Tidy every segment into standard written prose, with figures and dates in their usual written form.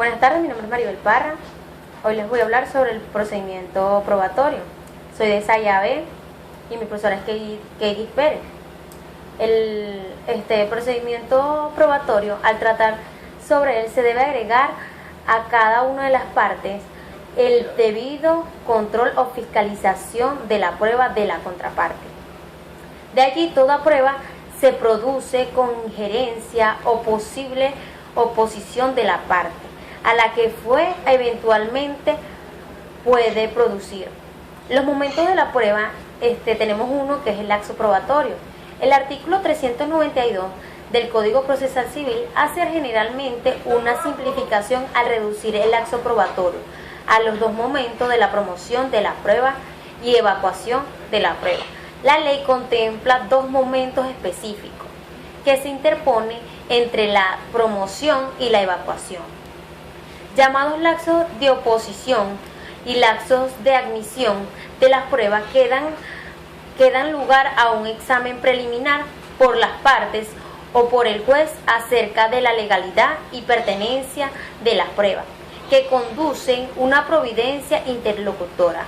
Buenas tardes, mi nombre es Maribel Parra. Hoy les voy a hablar sobre el procedimiento probatorio. Soy de SAIA B y mi profesora es Katie Pérez. El procedimiento probatorio, al tratar sobre él, se debe agregar a cada una de las partes el debido control o fiscalización de la prueba de la contraparte. De allí, toda prueba se produce con injerencia o posible oposición de la parte a la que fue eventualmente puede producir. Los momentos de la prueba, tenemos uno que es el laxo probatorio. El artículo 392 del Código Procesal Civil hace generalmente una simplificación al reducir el laxo probatorio a los dos momentos de la promoción de la prueba y evacuación de la prueba. La ley contempla dos momentos específicos que se interponen entre la promoción y la evacuación, llamados laxos de oposición y laxos de admisión de las pruebas que dan lugar a un examen preliminar por las partes o por el juez acerca de la legalidad y pertenencia de las pruebas, que conducen una providencia interlocutora,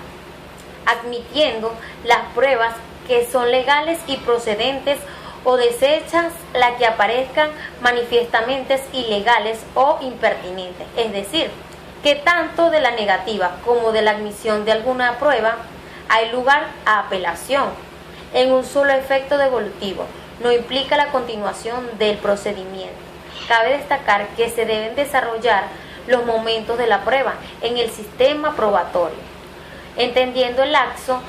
admitiendo las pruebas que son legales y procedentes o desechas las que aparezcan manifiestamente ilegales o impertinentes, es decir, que tanto de la negativa como de la admisión de alguna prueba hay lugar a apelación en un solo efecto devolutivo, no implica la continuación del procedimiento. Cabe destacar que se deben desarrollar los momentos de la prueba en el sistema probatorio, entendiendo el laxo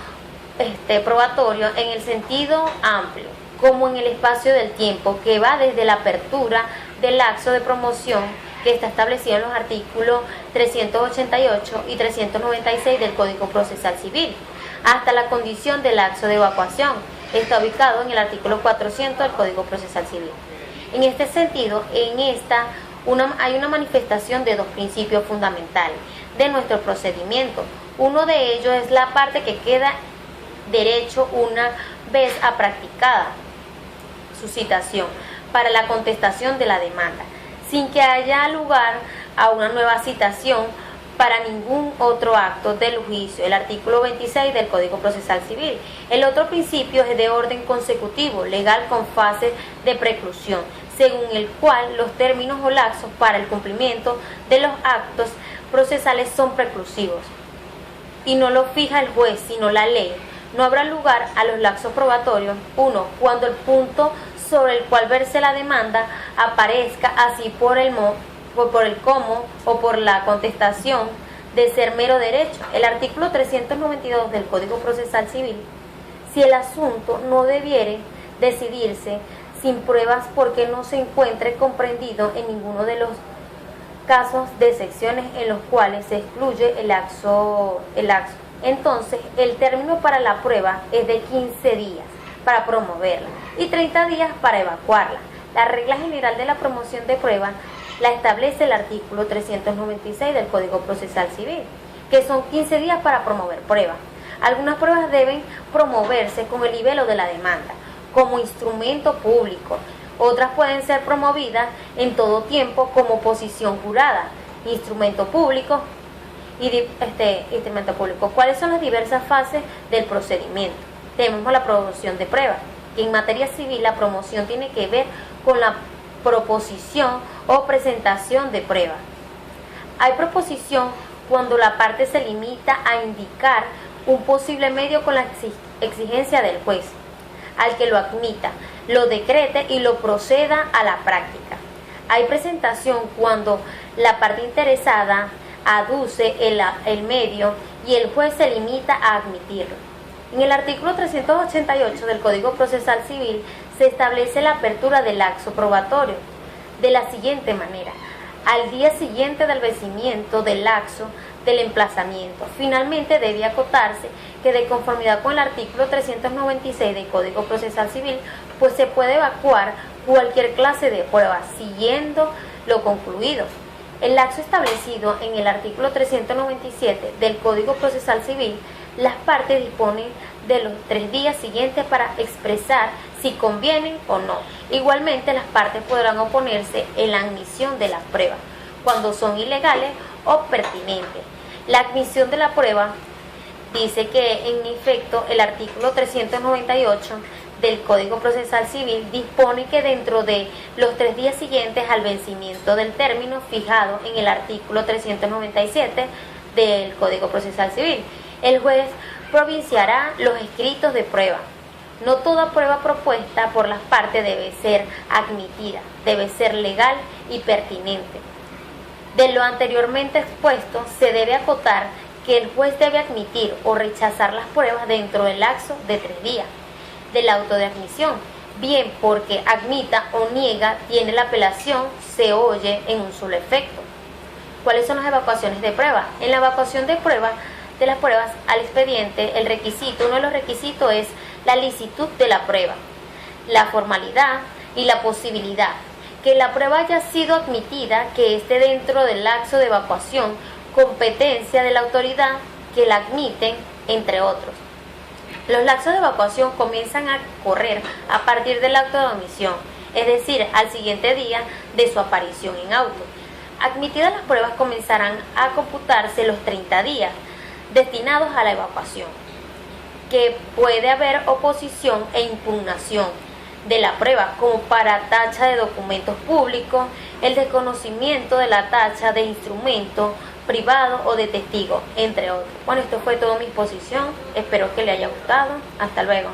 probatorio en el sentido amplio, como en el espacio del tiempo que va desde la apertura del laxo de promoción, que está establecido en los artículos 388 y 396 del Código Procesal Civil, hasta la condición del laxo de evacuación. Está ubicado en el artículo 400 del Código Procesal Civil. En este sentido, hay una manifestación de dos principios fundamentales de nuestro procedimiento. Uno de ellos es la parte que queda derecho una vez practicada su citación para la contestación de la demanda, sin que haya lugar a una nueva citación para ningún otro acto del juicio, el artículo 26 del Código Procesal Civil. El otro principio es de orden consecutivo, legal con fase de preclusión, según el cual los términos o laxos para el cumplimiento de los actos procesales son preclusivos y no lo fija el juez, sino la ley. No habrá lugar a los laxos probatorios, uno, cuando el punto sobre el cual verse la demanda aparezca así por el cómo o por la contestación de ser mero derecho. El artículo 392 del Código Procesal Civil, si el asunto no debiere decidirse sin pruebas porque no se encuentre comprendido en ninguno de los casos de secciones en los cuales se excluye el laxo. Entonces, el término para la prueba es de 15 días para promoverla y 30 días para evacuarla. La regla general de la promoción de prueba la establece el artículo 396 del Código Procesal Civil, que son 15 días para promover prueba. Algunas pruebas deben promoverse con el libelo de la demanda, como instrumento público. Otras pueden ser promovidas en todo tiempo como posición jurada, instrumento público instrumento público. ¿Cuáles son las diversas fases del procedimiento? Tenemos la promoción de prueba, que en materia civil la promoción tiene que ver con la proposición o presentación de prueba. Hay proposición cuando la parte se limita a indicar un posible medio con la exigencia del juez, al que lo admita, lo decrete y lo proceda a la práctica. Hay presentación cuando la parte interesada aduce el medio y el juez se limita a admitirlo. En el artículo 388 del Código Procesal Civil se establece la apertura del laxo probatorio de la siguiente manera: al día siguiente del vencimiento del laxo del emplazamiento. Finalmente, debe acotarse que, de conformidad con el artículo 396 del Código Procesal Civil, pues se puede evacuar cualquier clase de prueba siguiendo lo concluido. El laxo establecido en el artículo 397 del Código Procesal Civil, las partes disponen de los 3 días siguientes para expresar si convienen o no. Igualmente, las partes podrán oponerse en la admisión de las pruebas cuando son ilegales o pertinentes. La admisión de la prueba dice que en efecto el artículo 398 del Código Procesal Civil dispone que dentro de los 3 días siguientes al vencimiento del término fijado en el artículo 397 del Código Procesal Civil, el juez provinciará los escritos de prueba. No toda prueba propuesta por las partes debe ser admitida, debe ser legal y pertinente. De lo anteriormente expuesto, se debe acotar que el juez debe admitir o rechazar las pruebas dentro del lapso de 3 días del auto de admisión, bien porque admita o niega, tiene la apelación, se oye en un solo efecto. ¿Cuáles son las evacuaciones de prueba? En la evacuación de prueba de las pruebas al expediente, el requisito, uno de los requisitos es la licitud de la prueba, la formalidad y la posibilidad que la prueba haya sido admitida, que esté dentro del lapso de evacuación, competencia de la autoridad que la admiten, entre otros. Los lapsos de evacuación comienzan a correr a partir del acto de admisión, es decir, al siguiente día de su aparición en auto. Admitidas las pruebas, comenzarán a computarse los 30 días destinados a la evacuación, que puede haber oposición e impugnación de la prueba, como para tacha de documentos públicos, el desconocimiento de la tacha de instrumento privado o de testigo, entre otros. Bueno, esto fue toda mi exposición, espero que le haya gustado, hasta luego.